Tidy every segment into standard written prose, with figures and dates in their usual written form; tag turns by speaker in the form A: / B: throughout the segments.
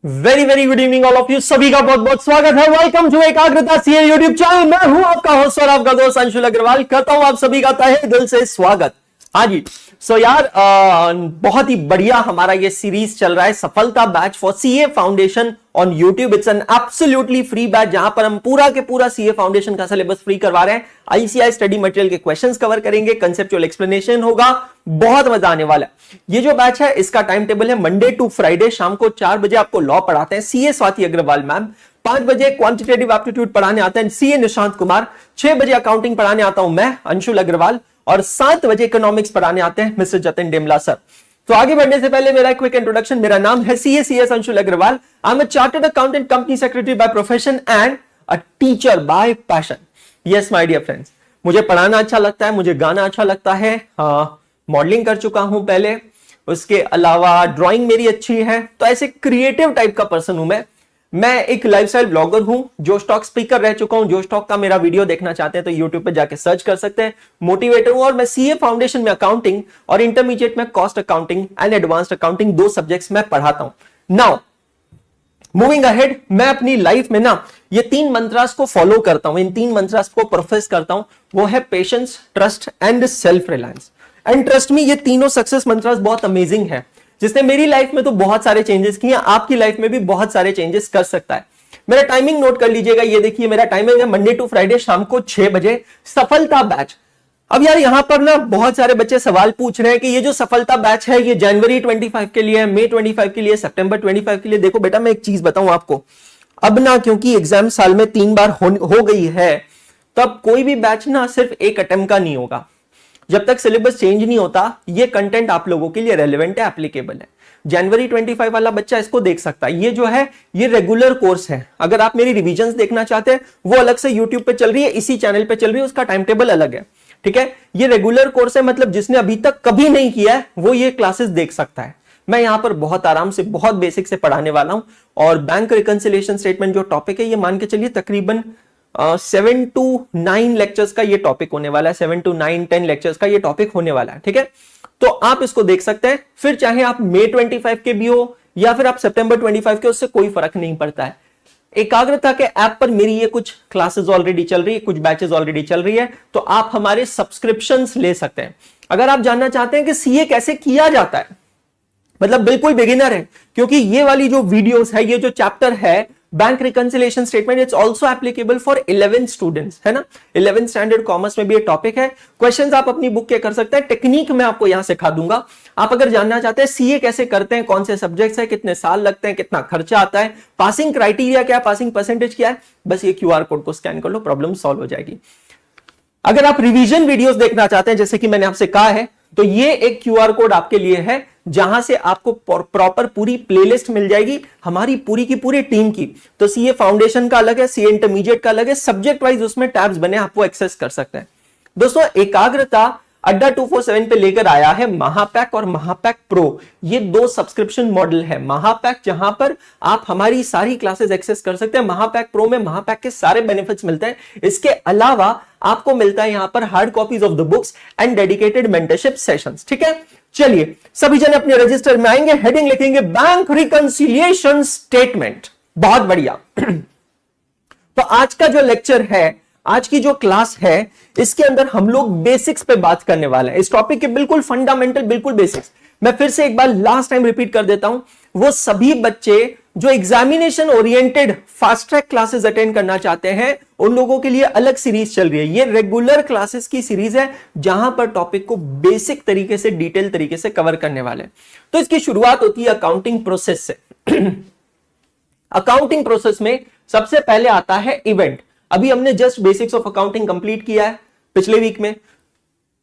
A: Very very good evening all of you, सभी का बहुत बहुत स्वागत है। वेलकम टू एकाग्रता सीए यूट्यूब चैनल। मैं हूं आपका होस्ट और आपका दोस्त अंशुल अग्रवाल। करता हूं आप सभी का तहे दिल से स्वागत। हाँ जी, सो यार बहुत ही बढ़िया हमारा ये सीरीज चल रहा है, सफलता batch for CA foundation on YouTube. It's an absolutely free batch जहां पर हम पूरा के पूरा सीए फाउंडेशन का सिलेबस फ्री करवा रहे हैं। आईसीआई स्टडी मटेरियल के क्वेश्चंस कवर करेंगे, कंसेप्चुअल एक्सप्लेनेशन होगा, बहुत मजा आने वाला है। ये जो बैच है इसका टाइम टेबल है मंडे टू फ्राइडे शाम को 4 बजे आपको लॉ पढ़ाते हैं सीए स्वाति अग्रवाल मैम। 5 बजे क्वांटिटेटिव एप्टीट्यूड पढ़ाने आते हैं सीए निशांत कुमार। 6 बजे अकाउंटिंग पढ़ाने आता हूं मैं अंशुल अग्रवाल और 7 बजे इकोनॉमिक्स पढ़ाने आते हैं मिस्टर जतिन डेमला सर। तो आगे बढ़ने से पहले मेरा क्विक इंट्रोडक्शन। मेरा नाम है CS Anshul Agarwal. I am a chartered accountant, company secretary by profession and a teacher by passion. Yes my dear friends, मुझे पढ़ाना अच्छा लगता है, मुझे गाना अच्छा लगता है, मॉडलिंग कर चुका हूं पहले, उसके अलावा ड्राइंग मेरी अच्छी है। तो ऐसे क्रिएटिव टाइप का पर्सन हूं मैं एक लाइफस्टाइल ब्लॉगर हूं, जोश टॉक स्पीकर रह चुका हूं। जोश टॉक का मेरा वीडियो देखना चाहते हैं तो यूट्यूब पे जाके सर्च कर सकते हैं। मोटिवेटर हूं और मैं सीए फाउंडेशन में अकाउंटिंग और इंटरमीडिएट में cost accounting and advanced accounting 2 subjects में पढ़ाता हूं। नाउ मूविंग अहेड, मैं अपनी लाइफ में ना ये 3 मंत्रास को फॉलो करता हूं, इन 3 मंत्रास को प्रोफेस करता हूं। वो है patience, trust and self reliance. And trust में ये तीनों सक्सेस मंत्रास बहुत अमेजिंग है, जिसने मेरी लाइफ में तो बहुत सारे चेंजेस किए, आपकी लाइफ में भी बहुत सारे चेंजेस कर सकता है। मेरा टाइमिंग नोट कर लीजिएगा, ये देखिए मेरा टाइमिंग है मंडे टू फ्राइडे शाम को 6 बजे सफलता बैच। अब यार यहां पर ना बहुत सारे बच्चे सवाल पूछ रहे हैं कि ये जो सफलता बैच है ये जनवरी 25 के लिए है, मई 25 के लिए, सितंबर 25 के लिए। देखो बेटा, मैं एक चीज बताऊं आपको, अब ना क्योंकि एग्जाम साल में 3 बार हो गई है, तब कोई भी बैच ना सिर्फ एक अटेम्प्ट का नहीं होगा। जब तक सिलेबस चेंज नहीं होता ये कंटेंट आप लोगों के लिए रेलेवेंट है, एप्लीकेबल है। जनवरी 25 वाला बच्चा इसको देख सकता है। ये जो है ये रेगुलर कोर्स है। अगर आप मेरी रिवीजन्स देखना चाहते हैं वो अलग से यूट्यूब पे चल रही है, इसी चैनल पे चल रही है, उसका टाइम टेबल अलग है, ठीक है। ये रेगुलर कोर्स है, मतलब जिसने अभी तक कभी नहीं किया है वो ये क्लासेस देख सकता है। मैं यहां पर बहुत आराम से बहुत बेसिक से पढ़ाने वाला हूं। और बैंक रिकंसिलिएशन स्टेटमेंट जो टॉपिक है ये मान के चलिए तकरीबन 7 to 9 लेक्चर्स का ये टॉपिक होने वाला है। 7 to 9 10 लेक्चर्स का ये टॉपिक होने वाला है, ठीक है। तो आप इसको देख सकते हैं। फिर चाहे आप मई 25 के भी हो या फिर आप सितंबर 25 के, उससे कोई फर्क नहीं पड़ता है। एकाग्रता के ऐप पर मेरी ये कुछ क्लासेस ऑलरेडी चल रही है, कुछ बैचेस ऑलरेडी चल रही है, तो आप हमारे सब्सक्रिप्शंस ले सकते हैं। अगर आप जानना चाहते हैं कि सीए कैसे किया जाता है, मतलब बिल्कुल बिगिनर है, क्योंकि ये वाली जो वीडियोस है, ये जो चैप्टर है bank reconciliation statement, it's also applicable for 11 students, है ना। 11th स्टैंडर्ड कॉमर्स में भी ये टॉपिक है। क्वेश्चंस आप अपनी बुक के कर सकते हैं, टेक्निक मैं आपको यहां सिखा दूंगा। आप अगर जानना चाहते हैं सीए कैसे करते हैं, कौन से सब्जेक्ट्स है, कितने साल लगते हैं, कितना खर्चा आता है, पासिंग क्राइटेरिया क्या है, पासिंग परसेंटेज क्या है, बस ये क्यूआर कोड को स्कैन कर लो, प्रॉब्लम सॉल्व हो जाएगी। अगर आप रिवीजन वीडियोस देखना चाहते हैं, जैसे कि मैंने आपसे कहा है, तो ये एक क्यूआर कोड आपके लिए है, जहां से आपको प्रॉपर पूरी प्लेलिस्ट मिल जाएगी हमारी पूरी की पूरी टीम की। तो सीए फाउंडेशन का अलग है, सीए इंटरमीडिएट का अलग है, सब्जेक्ट वाइज उसमें टैब्स बने, आप वो एक्सेस कर सकते हैं। दोस्तों, एकाग्रता अड्डा 247 पे लेकर आया है महापैक और महापैक प्रो। ये 2 सब्सक्रिप्शन मॉडल है। महापैक जहां पर आप हमारी सारी क्लासेस एक्सेस कर सकते हैं, महापैक प्रो में महापैक के सारे बेनिफिट्स मिलते हैं। इसके अलावा आपको मिलता है यहां पर hard copies of the books and dedicated mentorship sessions, ठीक है। चलिए सभी जन अपने रजिस्टर में आएंगे, हेडिंग लिखेंगे बैंक रिकंसिलिएशन स्टेटमेंट। बहुत बढ़िया। तो आज का जो लेक्चर है, आज की जो क्लास है, इसके अंदर हम लोग बेसिक्स पे बात करने वाले हैं। इस टॉपिक के बिल्कुल फंडामेंटल, बिल्कुल बेसिक्स। मैं फिर से एक बार लास्ट टाइम रिपीट कर देता हूं, वो सभी बच्चे जो examination oriented fast track classes attend करना चाहते हैं, उन लोगों के लिए अलग सीरीज चल रही है। ये रेगुलर क्लासेस की सीरीज है, जहां पर टॉपिक को बेसिक तरीके से, डिटेल तरीके से कवर करने वाले हैं। तो इसकी शुरुआत होती है अकाउंटिंग प्रोसेस से। अकाउंटिंग प्रोसेस में सबसे पहले आता है इवेंट। अभी हमने just basics of accounting complete किया है पिछले वीक में,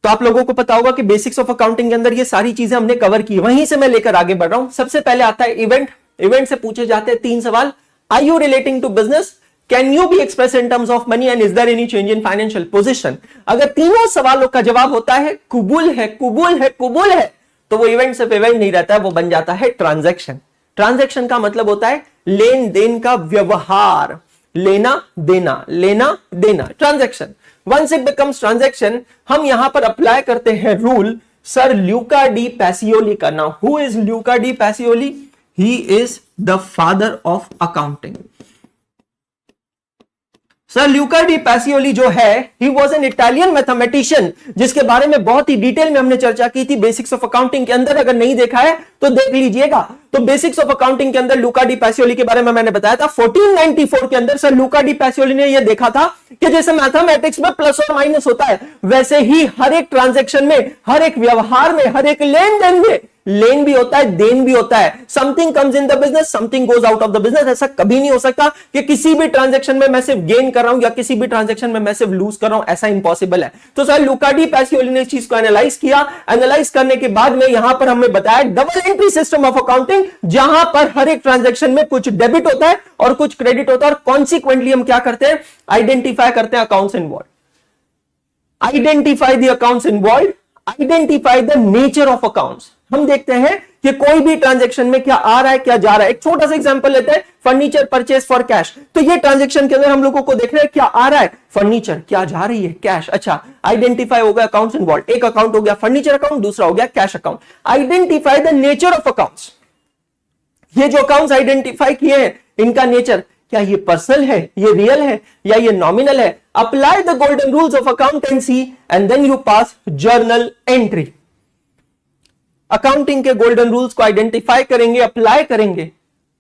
A: तो आप लोगों को पता होगा कि बेसिक्स ऑफ अकाउंटिंग के अंदर ये सारी चीजें हमने कवर की। वहीं से मैं लेकर आगे बढ़ रहा हूं। सबसे पहले आता है इवेंट। इवेंट से पूछे जाते हैं 3 सवाल। Are you relating to business? Can you be express in terms of money and is there any change in financial position? अगर तीनों सवालों का जवाब होता है कुबूल है, कुबूल है, कुबूल है, तो वो इवेंट सिर्फ इवेंट नहीं रहता है, वो बन जाता है ट्रांजैक्शन। ट्रांजैक्शन का मतलब होता है लेन देन का व्यवहार, लेना देना, लेना देना, transaction. Once it becomes transaction, हम यहां पर अप्लाई करते हैं rule sir Luca de Pacioli का। Now who is Luca de Pacioli? He is the father of accounting. Sir Luca de Pacioli जो है, he was an Italian mathematician, जिसके बारे में बहुत ही डिटेल में हमने चर्चा की थी बेसिक्स ऑफ अकाउंटिंग के अंदर। अगर नहीं देखा है तो देख लीजिएगा। तो बेसिक्स ऑफ अकाउंटिंग के अंदर लूका डी पैसियोली के बारे में मैंने बताया था। 1494 के अंदर सर लूका डी पैसियोली ने यह देखा था कि जैसे मैथमेटिक्स में प्लस और माइनस होता है, वैसे ही हर एक ट्रांजेक्शन में, हर एक व्यवहार में, हर एक लेन देन में लेन भी होता है, देन भी होता है। Something comes in the business, something goes out of the business. ऐसा कभी नहीं हो सकता कि किसी भी ट्रांजैक्शन में मैं सिर्फ गेन कर रहा हूं या किसी भी ट्रांजैक्शन में मैं सिर्फ लूज कर रहा हूं, ऐसा इंपॉसिबल है। तो सर लूका डी पैसियोली ने इस चीज को एनालाइज किया। एनालाइज करने के बाद में यहां पर हमें बताया double entry system of accounting, जहां पर हर एक ट्रांजैक्शन में कुछ डेबिट होता है और कुछ क्रेडिट होता है, और कॉन्सिक्वेंटली हम क्या करते हैं, आइडेंटिफाई करते हैं accounts involve, identify the accounts involve, identify the nature of accounts. हम देखते हैं कि कोई भी ट्रांजैक्शन में क्या आ रहा है, क्या जा रहा है। एक छोटा सा एग्जांपल लेते हैं, फर्नीचर परचेज फॉर कैश। तो ये ट्रांजैक्शन के अंदर हम लोगों को देख रहे हैं क्या आ रहा है, फर्नीचर, क्या जा रही है, कैश। अच्छा, आइडेंटिफाई हो गया अकाउंट्स इन्वॉल्व। एक अकाउंट हो गया फर्नीचर अकाउंट, दूसरा हो गया cash account. Identify the nature of accounts. ये जो अकाउंट्स आइडेंटिफाई किए हैं, इनका नेचर, क्या ये पर्सनल है, ये रियल है, या ये नॉमिनल है। Apply the golden rules of accountancy and then you pass journal entry. Accounting के गोल्डन रूल्स को आइडेंटिफाई करेंगे, अप्लाई करेंगे।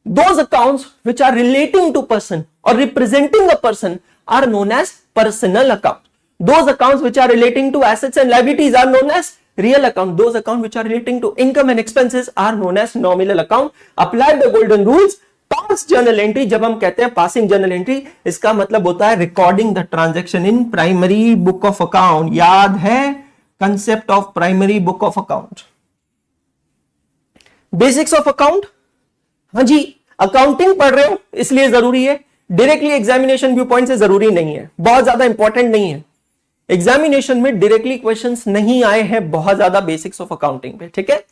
A: Those accounts which are relating to person और representing a person are known as personal account. Those accounts which are relating to assets and liabilities are known as real account. Those account which are relating to income and expenses are known as nominal account. Apply the golden rules. Pass journal entry. जब हम कहते हैं passing journal entry, इसका मतलब होता है recording the transaction in primary book of account. याद है concept of primary book of account. Basics of account. हाँ जी, अकाउंटिंग पढ़ रहे हो इसलिए जरूरी है, डायरेक्टली एग्जामिनेशन व्यू पॉइंट से जरूरी नहीं है, बहुत ज्यादा इंपॉर्टेंट नहीं है। एग्जामिनेशन में डायरेक्टली क्वेश्चंस नहीं आए हैं बहुत ज्यादा बेसिक्स ऑफ अकाउंटिंग पे, ठीक है।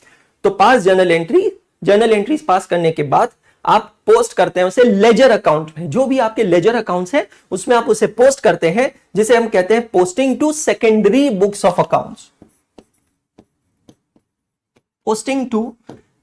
A: तो पास journal entry, journal entries pass करने के बाद आप पोस्ट करते हैं उसे लेजर अकाउंट में। जो भी आपके लेजर अकाउंट्स हैं उसमें आप उसे पोस्ट करते हैं, जिसे हम कहते हैं posting to secondary books of accounts. Posting to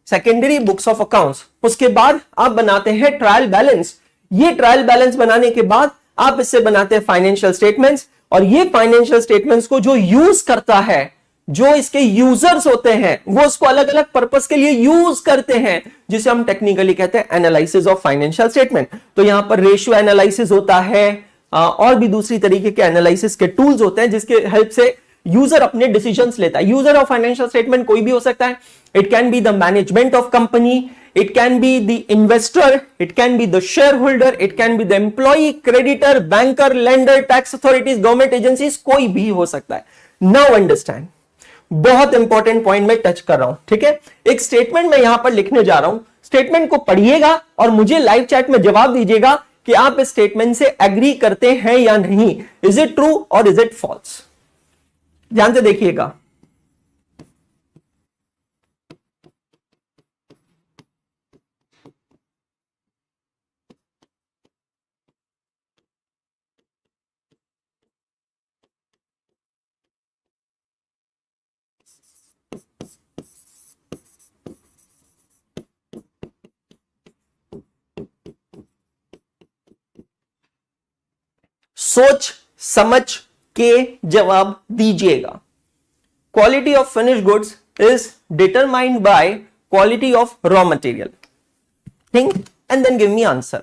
A: secondary books of accounts. उसके बाद आप बनाते हैं ट्रायल बैलेंस। ये ट्रायल बैलेंस बनाने के बाद आप इससे बनाते हैं फाइनेंशियल स्टेटमेंट्स, और ये फाइनेंशियल स्टेटमेंट्स को जो यूज करता है, जो इसके यूजर्स होते हैं, वो उसको अलग अलग पर्पस के लिए यूज करते हैं, जिसे हम टेक्निकली कहते हैं एनालिसिस ऑफ फाइनेंशियल स्टेटमेंट। तो यहां पर रेशियो एनालिसिस होता है, और भी दूसरी तरीके के एनालिसिस के टूल्स होते हैं, जिसके हेल्प से यूजर अपने डिसीजंस लेता है। यूजर ऑफ फाइनेंशियल स्टेटमेंट कोई भी हो सकता है। It can be the management of company, it can be the investor, it can be the shareholder, it can be the employee, creditor, banker, lender, tax authorities, government agencies, कोई भी हो सकता है। Now understand, बहुत important point में touch कर रहा हूं, ठीक है। एक स्टेटमेंट मैं यहां पर लिखने जा रहा हूं, स्टेटमेंट को पढ़िएगा और मुझे लाइव चैट में जवाब दीजिएगा कि आप इस स्टेटमेंट से एग्री करते हैं या नहीं। इज इट ट्रू और इज इट फॉल्स? ध्यान से देखिएगा। सोच समझ के जवाब दीजिएगा। Quality of finish goods is determined by quality of raw material. Think and then give me answer.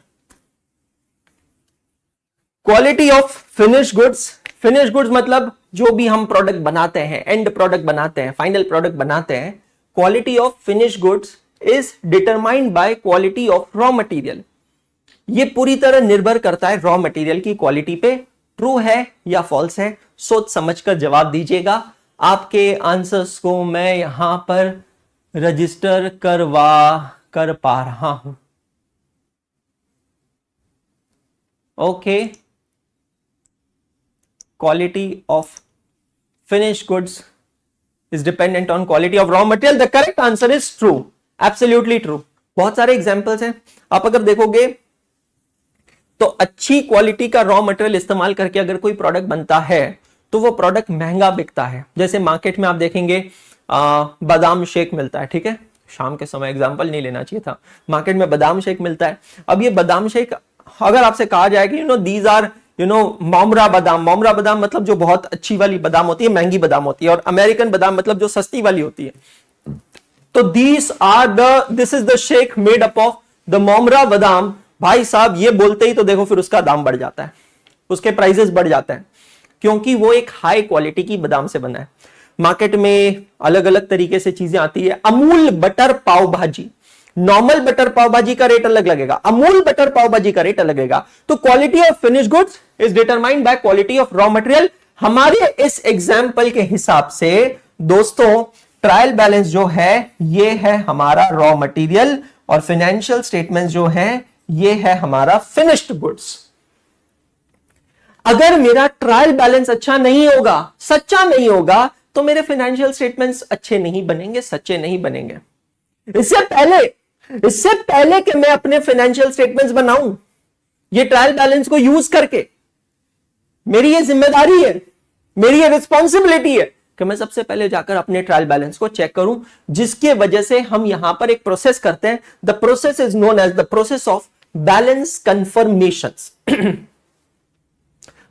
A: Quality of finish goods, finish goods मतलब जो भी हम प्रोडक्ट बनाते हैं, एंड प्रोडक्ट बनाते हैं, फाइनल प्रोडक्ट बनाते हैं। Quality of finish goods is determined by quality of raw material. ये पूरी तरह निर्भर करता है रॉ मटेरियल की क्वालिटी पे। ट्रू है या फॉल्स है, सोच समझकर जवाब दीजिएगा। आपके आंसर्स को मैं यहां पर रजिस्टर कर पा रहा हूं। Okay, quality of finish goods is dependent on quality of raw material. The correct answer is true, absolutely true. बहुत सारे एग्जांपल्स हैं, आप अगर देखोगे तो अच्छी क्वालिटी का रॉ मटेरियल इस्तेमाल करके अगर कोई प्रोडक्ट बनता है तो वो प्रोडक्ट महंगा बिकता है। जैसे मार्केट में आप देखेंगे बादाम शेक मिलता है, ठीक है, शाम के समय एग्जांपल नहीं लेना चाहिए था। मार्केट में बादाम शेक मिलता है। अब ये बादाम शेक अगर आपसे कहा जाए कि दीज आर मोमरा बादाम मतलब जो बहुत अच्छी वाली बादाम होती है, महंगी बादाम होती है, और अमेरिकन बादाम मतलब जो सस्ती वाली होती है, तो this is the shake made up of the mamra badam. भाई साहब ये बोलते ही तो देखो फिर उसका दाम बढ़ जाता है, उसके प्राइसेस बढ़ जाते हैं, क्योंकि वो एक हाई क्वालिटी की बादाम से बना है। मार्केट में अलग अलग तरीके से चीजें आती है। अमूल बटर पाव भाजी, नॉर्मल बटर पाव भाजी का रेट अलग लगेगा, अमूल बटर पाव भाजी का रेट अलग लगेगा। तो quality of finish goods is determined by quality of raw material. हमारे इस एग्जाम्पल के हिसाब से दोस्तों ट्रायल बैलेंस जो है ये है हमारा रॉ मटेरियल, और फाइनेंशियल स्टेटमेंट जो है ये है हमारा फिनिश्ड गुड्स। अगर मेरा ट्रायल बैलेंस अच्छा नहीं होगा, सच्चा नहीं होगा, तो मेरे फाइनेंशियल स्टेटमेंट्स अच्छे नहीं बनेंगे, सच्चे नहीं बनेंगे। इससे पहले कि मैं अपने फाइनेंशियल स्टेटमेंट्स बनाऊं, ये ट्रायल बैलेंस को यूज करके, मेरी ये जिम्मेदारी है, मेरी ये रिस्पॉन्सिबिलिटी है कि मैं सबसे पहले जाकर अपने ट्रायल बैलेंस को चेक करूं, जिसकी वजह से हम यहां पर एक प्रोसेस करते हैं। The process is known as the process of balance confirmations.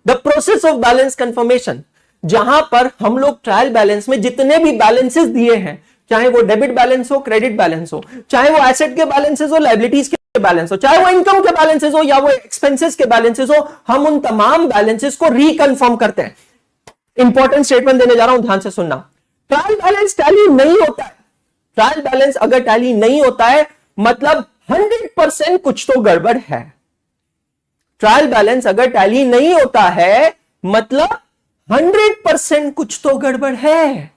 A: The process of balance confirmation, जहां पर हम लोग ट्रायल बैलेंस में जितने भी बैलेंसेस दिए हैं, चाहे वो डेबिट बैलेंस हो, क्रेडिट बैलेंस हो, चाहे वो एसेट के बैलेंसेस हो, लायबिलिटीज के बैलेंस हो, चाहे वो इनकम के बैलेंसेस हो या वो एक्सपेंसेस के बैलेंसेस हो, हम उन तमाम बैलेंसेस को रिकन्फर्म करते हैं। इंपॉर्टेंट स्टेटमेंट देने जा रहा हूं, ध्यान से सुनना। ट्रायल बैलेंस टैली नहीं होता है। ट्रायल बैलेंस अगर टैली नहीं होता है मतलब 100% कुछ तो गड़बड़ है। ट्रायल बैलेंस अगर टैली नहीं होता है मतलब 100% कुछ तो गड़बड़ है।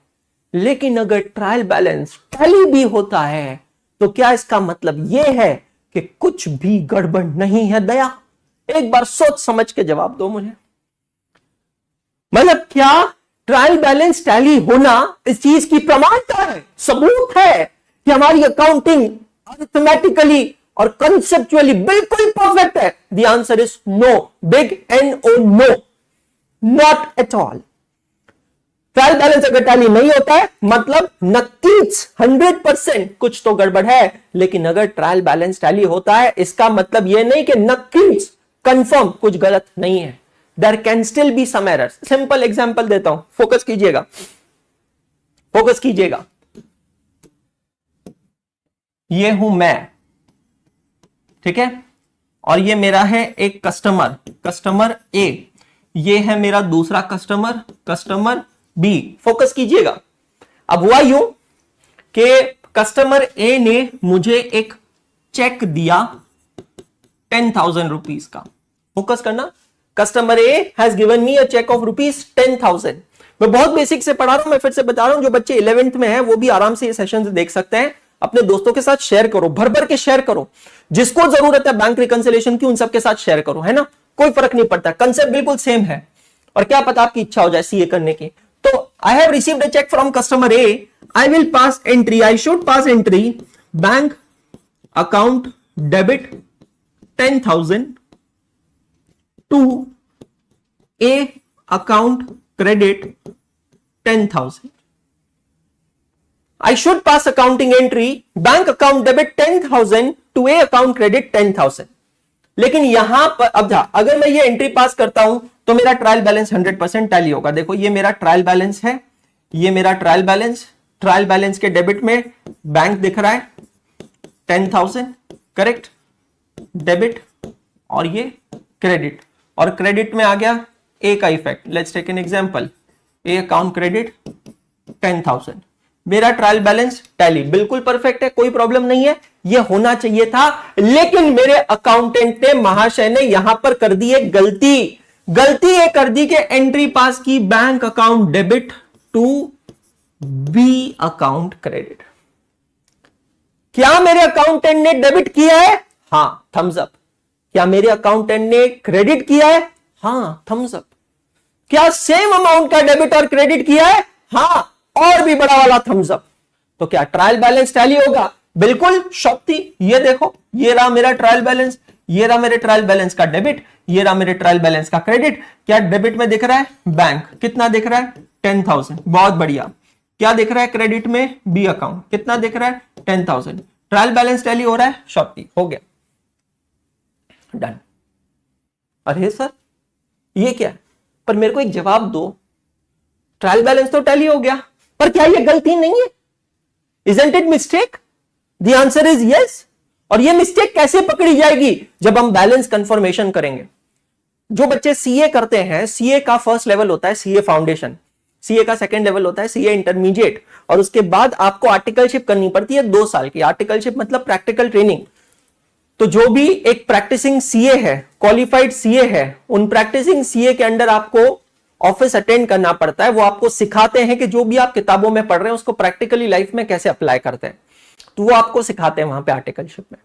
A: लेकिन अगर ट्रायल बैलेंस टैली भी होता है तो क्या इसका मतलब यह है कि कुछ भी गड़बड़ नहीं है? दया, एक बार सोच समझ के जवाब दो मुझे। मतलब क्या ट्रायल बैलेंस टैली होना इस चीज की प्रमाणता है, सबूत है कि हमारी अकाउंटिंग अरिथमेटिकली और कंसेप्चुअली बिल्कुल परफेक्ट है? The answer is no, big NO, no, not at all. Trial balance अगर टैली नहीं होता है मतलब नक्कीच 100% कुछ तो गड़बड़ है। लेकिन अगर ट्रायल बैलेंस टैली होता है इसका मतलब यह नहीं कि नक्कीच कंफर्म कुछ गलत नहीं है। There can still be some errors. Simple example देता हूं, फोकस कीजिएगा, फोकस कीजिएगा। ये हूं मैं, ठीक है, और ये मेरा है एक कस्टमर, कस्टमर A। ये है मेरा दूसरा कस्टमर, कस्टमर B। फोकस कीजिएगा। अब हुआ यूं कि कस्टमर A ने मुझे एक चेक दिया 10,000 रुपीज का। फोकस करना। Customer A has given me a cheque of rupees 10,000। मैं बहुत बेसिक से पढ़ा रहा हूं, मैं फिर से बता रहा हूं, जो बच्चे 11th में हैं वो भी आराम से ये सेशन देख सकते हैं। अपने दोस्तों के साथ शेयर करो, भर भर के शेयर करो। जिसको जरूरत है बैंक रिकंसिलिएशन की उन सबके साथ शेयर करो, है ना, कोई फर्क नहीं पड़ता, कंसेप्ट बिल्कुल सेम है। और क्या पता आपकी इच्छा हो जाए सीए करने की। तो I have received a cheque from customer A, I will pass entry, I should pass entry, bank account debit 10,000 to A account credit 10,000। I should pass accounting entry, bank account debit 10,000 to A account credit 10,000। लेकिन यहां पर अब अगर मैं ये entry पास करता हूं तो मेरा ट्रायल बैलेंस 100% टैली होगा। देखो ये मेरा ट्रायल बैलेंस है, ये मेरा ट्रायल बैलेंस के डेबिट में बैंक दिख रहा है 10,000, करेक्ट, डेबिट, और ये क्रेडिट, और क्रेडिट में आ गया ए का effect. Let's take an example, A account credit 10,000। मेरा ट्रायल बैलेंस टैली बिल्कुल परफेक्ट है, कोई प्रॉब्लम नहीं है, ये होना चाहिए था। लेकिन मेरे अकाउंटेंट ने, महाशय ने यहां पर कर दी एक गलती ये कर दी कि एंट्री पास की bank account debit to B account credit. क्या मेरे अकाउंटेंट ने डेबिट किया है? हां, थम्स अप। क्या मेरे अकाउंटेंट ने क्रेडिट किया है? हां, थम्स अप। क्या सेम अमाउंट का डेबिट और क्रेडिट किया है? हां, और भी बड़ा वाला थम्स अप। तो क्या ट्रायल बैलेंस टैली होगा? बिल्कुल शॉप्ती। ये देखो, ये रहा मेरा ट्रायल बैलेंस, ये रहा मेरे ट्रायल बैलेंस का डेबिट, ये रहा मेरे ट्रायल बैलेंस का क्रेडिट। क्या डेबिट में दिख रहा है बैंक, कितना दिख रहा है 10,000, बहुत बढ़िया। क्या दिख रहा है क्रेडिट में? बी अकाउंट, कितना दिख रहा है 10,000। ट्रायल बैलेंस टैली हो रहा है, शॉपकी हो गया, डन। अरे सर ये क्या है? पर मेरे को एक जवाब दो, ट्रायल बैलेंस तो टैली हो गया, पर क्या ये गलती नहीं है? Isn't it mistake? The answer is yes। और ये मिस्टेक कैसे पकड़ी जाएगी? जब हम बैलेंस कंफर्मेशन करेंगे। जो बच्चे सीए करते हैं, सीए का फर्स्ट लेवल होता है सीए फाउंडेशन, सीए का सेकंड लेवल होता है सीए इंटरमीडिएट, और उसके बाद आपको आर्टिकलशिप करनी पड़ती है 2 साल की। आर्टिकलशिप मतलब प्रैक्टिकल ट्रेनिंग। तो जो भी एक प्रैक्टिसिंग सीए है, क्वालिफाइड सीए है, उन प्रैक्टिसिंग सीए के अंडर आपको ऑफिस अटेंड करना पड़ता है। वो आपको सिखाते हैं कि जो भी आप किताबों में पढ़ रहे हैं उसको प्रैक्टिकली लाइफ में कैसे अप्लाई करते हैं, तो वो आपको सिखाते हैं वहां पे आर्टिकलशिप में।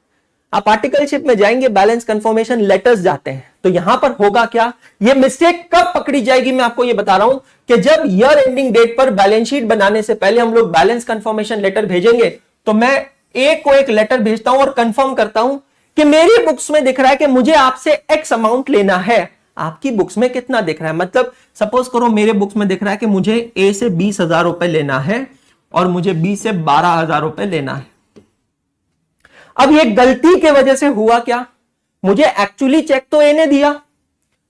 A: आप आर्टिकलशिप में जाएंगे, बैलेंस कंफर्मेशन लेटर्स जाते हैं, तो यहां पर होगा क्या? ये मिस्टेक कब पकड़ी जाएगी मैं आपको ये बता रहा हूं कि जब ईयर एंडिंग डेट पर बैलेंस शीट बनाने से पहले हम लोग बैलेंस कंफर्मेशन लेटर भेजेंगे, तो मैं एक को एक लेटर भेजता हूं और कंफर्म करता हूं कि मेरी बुक्स में दिख रहा है कि मुझे आपसे एक्स अमाउंट लेना है, आपकी बुक्स में कितना दिख रहा है? मतलब सपोज करो मेरे बुक्स में दिख रहा है कि मुझे ए से 20,000 रुपए लेना है और मुझे बी से 12,000 रुपए लेना है। अब ये गलती के वजह से हुआ क्या? मुझे एक्चुअली चेक तो ए ने दिया,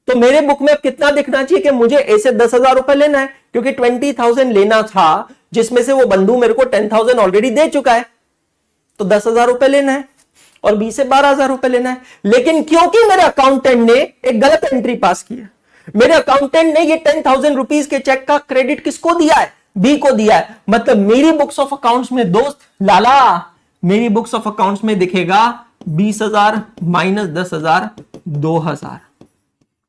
A: तो मेरे बुक में अब कितना दिखना चाहिए कि मुझे ए से 10,000 रुपए लेना है, क्योंकि 20,000 लेना था, जिसमें से वो बंधु मेरे को 10,000 ऑलरेडी दे चुका है, तो 10,000 रुपए लेना है, और बी से 12,000 रुपए लेना है। लेकिन क्योंकि मेरे अकाउंटेंट ने एक गलत एंट्री पास की है, मेरे अकाउंटेंट ने ये 10,000 रुपीज के चेक का क्रेडिट किसको दिया है? बी को दिया है। मतलब मेरी बुक्स ऑफ अकाउंट्स में दोस्त लाला, मेरी बुक्स ऑफ अकाउंट्स में दिखेगा 20,000 माइनस 10,000 2,000।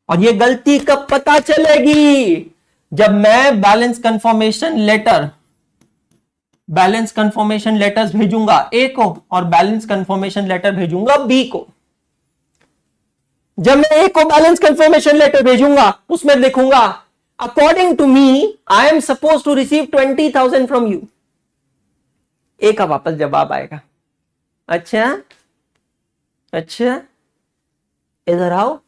A: और ये गलती कब पता चलेगी? जब मैं बैलेंस कंफर्मेशन लेटर्स भेजूंगा ए को और बैलेंस कंफर्मेशन लेटर भेजूंगा बी को। जब मैं ए को बैलेंस कंफर्मेशन लेटर भेजूंगा, उसमें लिखूंगा according to me I am suppose to receive 20,000 from you. ए का वापस जवाब आएगा, अच्छा इधर आओ,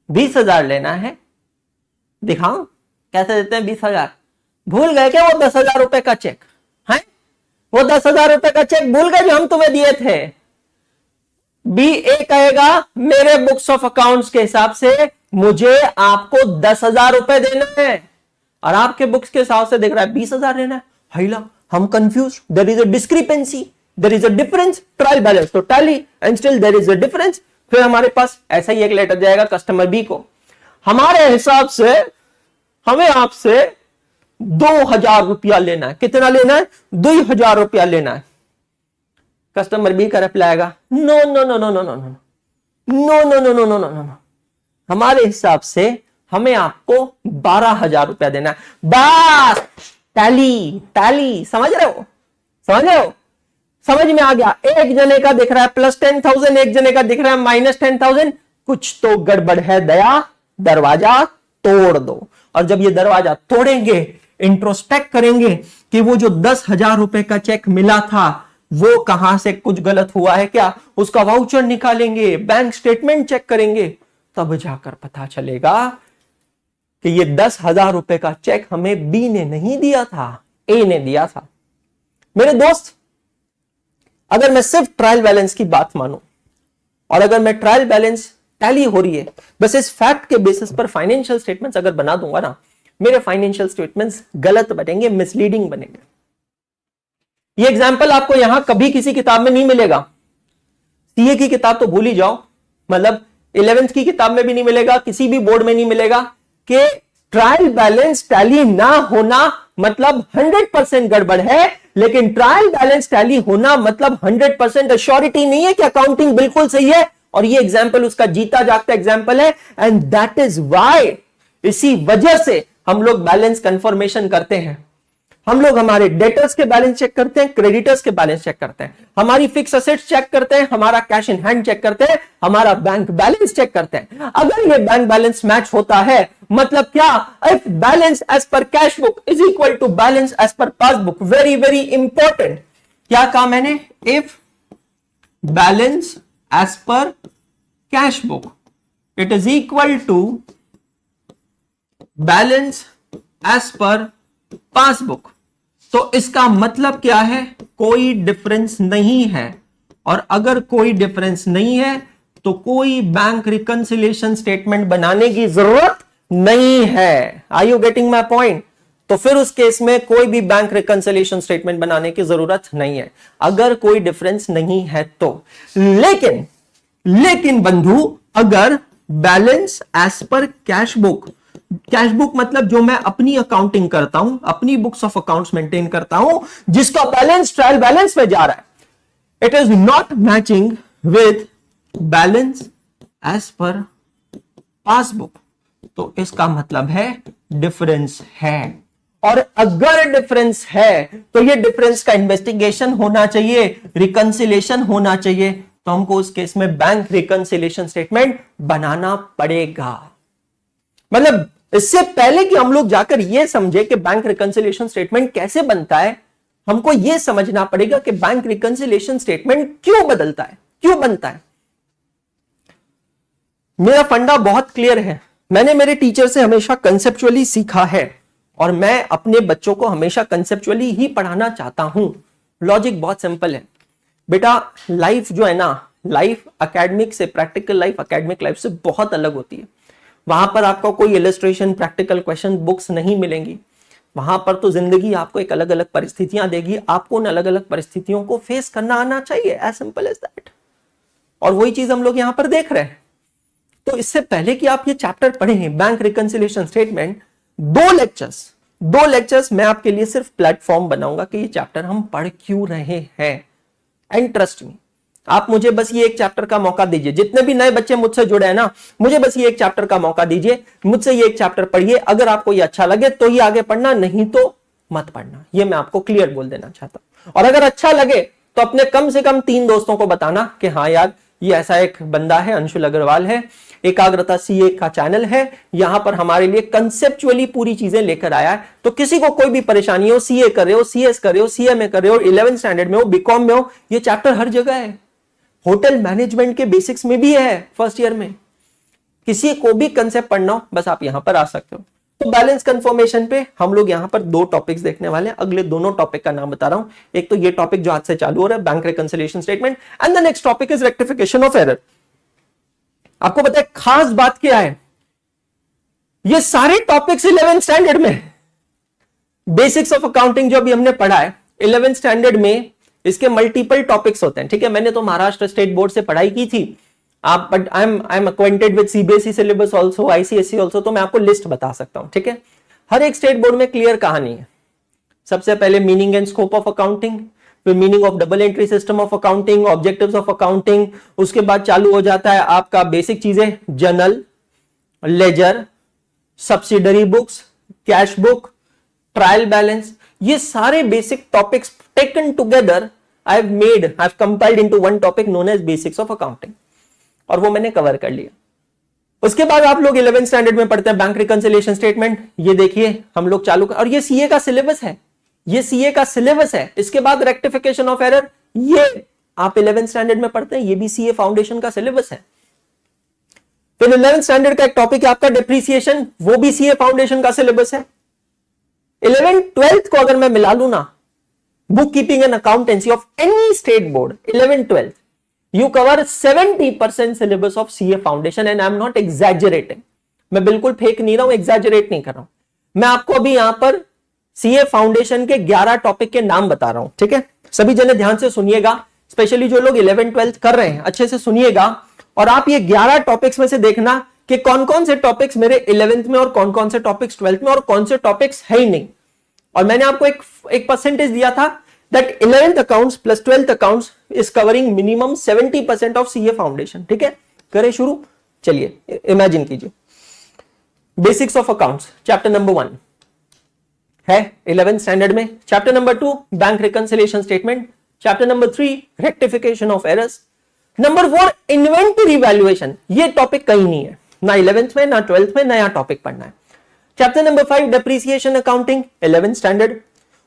A: 20,000 लेना है, दिखाओ कैसे देते हैं 20,000। भूल गए क्या वो 10,000 रुपए का चेक है? वो 10,000 रुपए का चेक भूल गए जो हम तुम्हें दिए थे? बी ए कहेगा मेरे बुक्स ऑफ अकाउंट्स के हिसाब से मुझे आपको 10,000 रुपए देना है, और आपके बुक्स के हिसाब से दिख रहा है 20,000 लेना है। हाइला, हम confuse, there is a discrepancy, there is a difference. Trial balance तो tally and still there is a difference. फिर हमारे पास ऐसा ही एक लेटर जाएगा कस्टमर बी को, हमारे हिसाब से हमें आपसे 2,000 रुपया लेना है। कितना लेना है? 2,000 रुपया लेना है। कस्टमर बी का रिप्लाई आएगा no no no no no no no no no no no no no no, हमारे हिसाब से हमें आपको 12,000 रुपया देना है। बस टैली, समझ रहे हो? समझ में आ गया? एक जने का दिख रहा है प्लस 10,000, एक जने का दिख रहा है माइनस 10,000, कुछ तो गड़बड़ है दया, दरवाजा तोड़ दो। और जब ये दरवाजा तोड़ेंगे, इंट्रोस्पेक्ट करेंगे कि वो जो 10,000 रुपए का चेक मिला था वो कहां से कुछ गलत हुआ है क्या, उसका वाउचर निकालेंगे, बैंक स्टेटमेंट चेक करेंगे, तब जाकर पता चलेगा कि ये 10,000 रुपए का चेक हमें बी ने नहीं दिया था, ए ने दिया था। मेरे दोस्त, अगर मैं सिर्फ ट्रायल बैलेंस की बात मानूं और अगर मैं ट्रायल बैलेंस टैली हो रही है बस इस फैक्ट के बेसिस पर फाइनेंशियल स्टेटमेंट्स अगर बना दूंगा ना, मेरे फाइनेंशियल स्टेटमेंट्स गलत बनेंगे, मिसलीडिंग बनेंगे। ये एग्जांपल आपको यहां कभी किसी किताब में नहीं मिलेगा। सीए की किताब तो भूल ही जाओ, मतलब 11th की किताब में भी नहीं मिलेगा, किसी भी बोर्ड में नहीं मिलेगा कि ट्रायल बैलेंस टैली ना होना मतलब 100% गड़बड़ है, लेकिन ट्रायल बैलेंस टैली होना मतलब 100% अश्योरिटी नहीं है कि अकाउंटिंग बिल्कुल सही है। और ये एग्जांपल उसका जीता जागता एग्जांपल है, एंड दैट इज व्हाई, इसी वजह से हम लोग बैलेंस कंफर्मेशन करते हैं। हम लोग हमारे डेटर्स के बैलेंस चेक करते हैं, क्रेडिटर्स के बैलेंस चेक करते हैं, हमारी फिक्स असेट्स चेक करते हैं, हमारा कैश इन हैंड चेक करते हैं, हमारा बैंक बैलेंस चेक करते हैं। अगर ये बैंक बैलेंस मैच होता है मतलब क्या? If balance as per cash book is equal to balance as per passbook, very very important. क्या कहा मैंने? If balance as per cash book it is equal to balance as per passbook, तो इसका मतलब क्या है, कोई डिफरेंस नहीं है। और अगर कोई डिफरेंस नहीं है तो कोई बैंक रिकंसिलिएशन स्टेटमेंट बनाने की जरूरत नहीं है। Are you getting my point? तो फिर उस केस में कोई भी बैंक रिकंसिलिएशन स्टेटमेंट बनाने की जरूरत नहीं है, अगर कोई डिफरेंस नहीं है तो। लेकिन बंधु, अगर balance as per cash book मतलब जो मैं अपनी अकाउंटिंग करता हूं, अपनी बुक्स ऑफ अकाउंट्स मेंटेन करता हूं, जिसका बैलेंस ट्रायल बैलेंस में जा रहा है, it is not matching with balance as per passbook, तो इसका मतलब है डिफरेंस है। और अगर डिफरेंस है तो ये डिफरेंस का इन्वेस्टिगेशन होना चाहिए, रिकंसिलिएशन होना चाहिए, तो हमको उस केस में बैंक रिकंसिलिएशन स्टेटमेंट बनाना पड़ेगा। मतलब इससे पहले कि हम लोग जाकर यह समझे कि बैंक रिकंसिलिएशन स्टेटमेंट कैसे बनता है, हमको यह समझना पड़ेगा कि बैंक रिकंसिलिएशन स्टेटमेंट क्यों बदलता है, क्यों बनता है। मेरा फंडा बहुत क्लियर है, मैंने मेरे टीचर से हमेशा कंसेप्चुअली सीखा है और मैं अपने बच्चों को हमेशा कंसेप्चुअली ही पढ़ाना चाहता हूं। लॉजिक बहुत सिंपल है बेटा, लाइफ जो है ना, लाइफ एकेडमिक से, प्रैक्टिकल लाइफ एकेडमिक लाइफ से बहुत अलग होती है। वहां पर आपको कोई इलस्ट्रेशन, प्रैक्टिकल क्वेश्चन बुक्स नहीं मिलेंगी। वहां पर तो जिंदगी आपको एक अलग अलग परिस्थितियां देगी, आपको उन अलग अलग परिस्थितियों को फेस करना आना चाहिए, एज सिंपल एज दैट। और वही चीज हम लोग यहां पर देख रहे हैं। तो इससे पहले कि आप ये चैप्टर पढ़ें, बैंक रिकंसिलिएशन स्टेटमेंट, दो लेक्चर्स मैं आपके लिए सिर्फ प्लेटफॉर्म बनाऊंगा कि ये चैप्टर हम पढ़ क्यों रहे हैं। एंड ट्रस्ट मी, आप मुझे बस ये एक चैप्टर का मौका दीजिए। जितने भी नए बच्चे मुझसे जुड़े हैं ना, मुझे बस ये एक चैप्टर का मौका दीजिए, मुझसे ये एक चैप्टर पढ़िए। अगर आपको ये अच्छा लगे तो ही आगे पढ़ना, नहीं तो मत पढ़ना। ये मैं आपको क्लियर बोल देना चाहता हूं। और अगर अच्छा लगे तो अपने कम से कम 3 दोस्तों को बताना कि हाँ यार, ये ऐसा एक बंदा है, अंशुल अग्रवाल है, एकाग्रता सीए का चैनल है, यहां पर हमारे लिए कंसेप्चुअली पूरी चीजें लेकर आया है। तो किसी को कोई भी परेशानी हो, सीए कर रहे हो, सीएस कर रहे हो, सीएमए कर रहे हो, 11th स्टैंडर्ड में हो, बीकॉम में हो, ये चैप्टर हर जगह है। होटल मैनेजमेंट के बेसिक्स में भी है, फर्स्ट ईयर में। किसी को भी कंसेप्ट पढ़ना हो, बस आप यहां पर आ सकते हो। तो बैलेंस कंफर्मेशन पे हम लोग यहां पर 2 टॉपिक्स देखने वाले हैं। अगले दोनों टॉपिक का नाम बता रहा हूं। एक तो ये टॉपिक जो आज से चालू हो रहा है, bank reconciliation statement, and the next topic is rectification of error. आपको पता है खास बात क्या है, ये सारे टॉपिक्स 11th स्टैंडर्ड में, बेसिक्स ऑफ अकाउंटिंग जो अभी हमने पढ़ा है 11th स्टैंडर्ड में, इसके मल्टीपल टॉपिक्स होते हैं। ठीक है, मैंने तो महाराष्ट्र स्टेट बोर्ड से पढ़ाई की थी, आप, but I am acquainted with CBSE syllabus also, ICSE also, तो मैं आपको लिस्ट बता सकता हूं। ठीक है, हर एक स्टेट बोर्ड में क्लियर कहानी है। सबसे पहले meaning and scope of accounting, फिर meaning of double entry system of accounting, objectives of accounting, उसके बाद चालू हो जाता है आपका बेसिक चीजें, journal, ledger, subsidiary books, cash book, trial balance. ये सारे basic topics taken together I have compiled into one topic known as basics of accounting, और वो मैंने कवर कर लिया। उसके बाद आप लोग 11th स्टैंडर्ड में पढ़ते हैं बैंक रिकंसिलिएशन स्टेटमेंट। ये देखिए हम लोग चालू और ये सीए का सिलेबस है, ये सीए का सिलेबस है। इसके बाद रेक्टिफिकेशन ऑफ एरर, ये आप 11th स्टैंडर्ड में पढ़ते हैं, ये भी सीए फाउंडेशन का सिलेबस है। फिर 11th स्टैंडर्ड का एक टॉपिक है आपका डेप्रिसिएशन, वो भी सीए फाउंडेशन का सिलेबस है। 11th 12th को अगर मैं मिला लू ना, book keeping and accountancy of any state board 11th 12th, you cover 70% syllabus of CA foundation and I'm not exaggerating। मैं बिल्कुल फेक नहीं रहा हूं, एग्जैजरेट नहीं कर रहा हूं। मैं आपको अभी यहां पर CA फाउंडेशन के 11 टॉपिक के नाम बता रहा हूं। ठीक है, सभी जने ध्यान से सुनिएगा, स्पेशली जो लोग 11th 12th कर रहे हैं, अच्छे से सुनिएगा। और आप ये 11 टॉपिक्स में से देखना कि कौन कौन से टॉपिक्स मेरे 11th में और कौन कौन से टॉपिक्स 12th में और कौन से टॉपिक्स है ही नहीं। और मैंने आपको एक परसेंटेज दिया था that 11th accounts plus 12th accounts is covering minimum 70% of CA foundation। ठीक है, करें शुरू, चलिए इमेजिन कीजिए। Basics of accounts chapter number 1 है 11th स्टैंडर्ड में, chapter number 2 bank reconciliation statement, chapter number 3 rectification of errors, number 4 inventory valuation. ये topic कहीं नहीं है, ना 11th में ना 12th में, नया टॉपिक पढ़ना है। Chapter number 5 depreciation accounting 11th standard.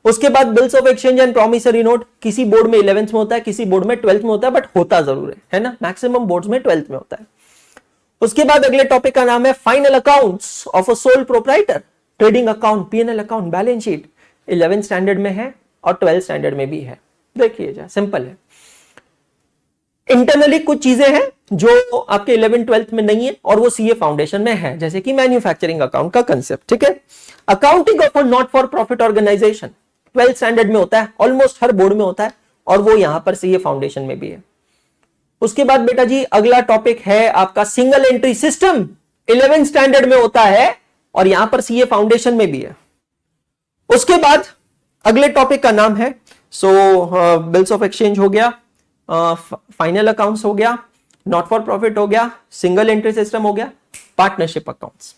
A: उसके बाद bills of exchange and promissory note, किसी बोर्ड में 11th में होता है, किसी बोर्ड में 12th में होता है, बट होता जरूर है ना, मैक्सिमम बोर्ड्स में 12th में होता है। उसके बाद अगले टॉपिक का नाम है final accounts of a sole proprietor, trading account, PNL account, balance sheet, 11th standard में है और 12th स्टैंडर्ड में भी है। देखिए जा, सिंपल है। इंटरनली कुछ चीजें हैं जो आपके 11th 12th में नहीं है और वो सीए फाउंडेशन में है, जैसे कि मैन्युफैक्चरिंग अकाउंट का कंसेप्ट, ठीक है। Accounting of not for profit organization 12th standard में होता है, ऑलमोस्ट हर बोर्ड में होता है और वो यहां पर सीए फाउंडेशन में भी है। उसके बाद बेटा जी अगला टॉपिक है आपका single entry system, 11th standard में होता है और यहां पर सीए फाउंडेशन में भी है। उसके बाद अगले टॉपिक का नाम है बिल्स ऑफ एक्सचेंज हो गया, फाइनल अकाउंट्स हो गया, नॉट फॉर प्रॉफिट हो गया, सिंगल एंट्री सिस्टम हो गया, पार्टनरशिप अकाउंट्स।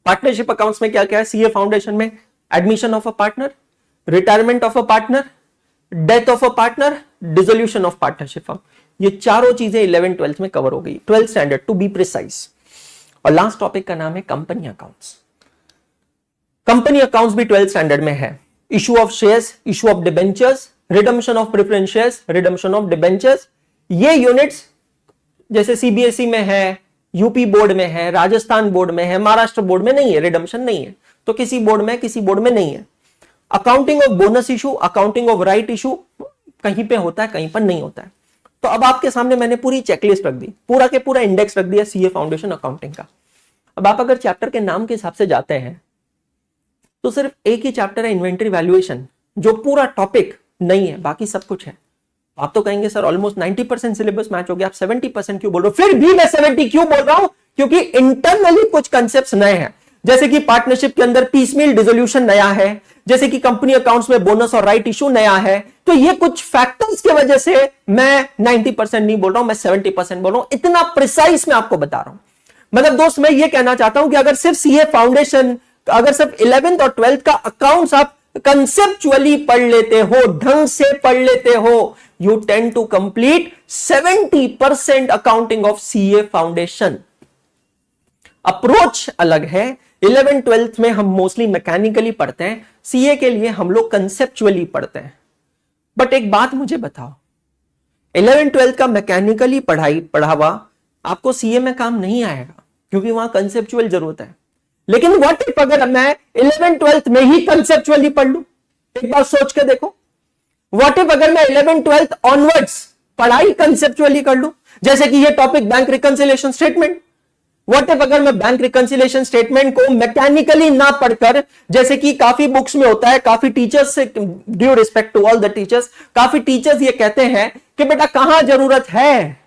A: पार्टनरशिप अकाउंट्स में क्या क्या है सीए फाउंडेशन में? Admission of a partner, retirement of a partner, death of a partner, dissolution of partnership firm. ये चारों चीजें 11th 12th में कवर हो गई, 12th standard to be precise. और लास्ट टॉपिक का नाम है कंपनी अकाउंट्स। कंपनी अकाउंट्स भी 12th स्टैंडर्ड में है। Issue of shares, issue of debentures, redemption of preference shares, redemption of debentures. ये यूनिट्स जैसे सीबीएसई में है, यूपी बोर्ड में है, राजस्थान बोर्ड में है, महाराष्ट्र बोर्ड में नहीं है, रिडम्पशन नहीं है, तो किसी बोर्ड में किसी बोर्ड में नहीं है। Accounting of bonus issue, accounting of right issue कहीं पे होता है, कहीं पर नहीं होता है। तो अब आपके सामने मैंने पूरी चेकलिस्ट रख दी, पूरा के पूरा इंडेक्स रख दिया सीए फाउंडेशन अकाउंटिंग का। अब आप अगर चैप्टर के नाम के हिसाब से जाते हैं तो सिर्फ एक ही चैप्टर है इन्वेंटरी वैल्यूएशन, जो पूरा टॉपिक नहीं है, बाकी सब कुछ है। आप तो कहेंगे सर ऑलमोस्ट 90% सिलेबस मैच हो गया, आप 70% क्यों बोल रहे हो? फिर भी मैं 70 क्यों बोल रहा हूं? क्योंकि इंटरनली कुछ कंसेप्ट्स नए हैं, जैसे कि पार्टनरशिप के अंदर पीसमील डिसोल्यूशन नया है, जैसे कि कंपनी अकाउंट्स में बोनस और राइट इशू नया है। तो ये कुछ फैक्टर्स की वजह से मैं 90% नहीं बोल रहा हूं, मैं 70% बोल रहा हूं। इतना प्रिसाइज मैं आपको बता रहा हूं। मतलब दोस्त मैं ये कहना चाहता हूं कि अगर सिर्फ सीए फाउंडेशन, अगर सिर्फ 11th और 12th का अकाउंट्स आप कंसेप्चुअली पढ़ लेते हो, ढंग से पढ़ लेते हो, you tend to complete 70% accounting of CA foundation. Approach अलग है। 11th 12th में हम मोस्टली मैकेनिकली पढ़ते हैं, सीए के लिए हम लोग कंसेप्चुअली पढ़ते हैं। बट एक बात मुझे बताओ, 11th 12th का मैकेनिकली पढ़ावा आपको सीए में काम नहीं आएगा, क्योंकि वहां कंसेप्चुअल जरूरत है। लेकिन व्हाट इफ अगर मैं 11th 12th में ही कंसेप्चुअली पढ़ लूं? एक बार सोच के देखो, व्हाट इफ अगर मैं 11th 12th ऑनवर्ड्स पढ़ाई कंसेप्चुअली कर लूं, जैसे कि ये topic bank reconciliation statement. What if अगर मैं बैंक रिकंसिलिएशन स्टेटमेंट को मैकेनिकली ना पढ़कर, जैसे कि काफी बुक्स में होता है, काफी टीचर्स से, due respect to all the teachers, काफी टीचर्स ये कहते हैं कि बेटा कहां जरूरत है,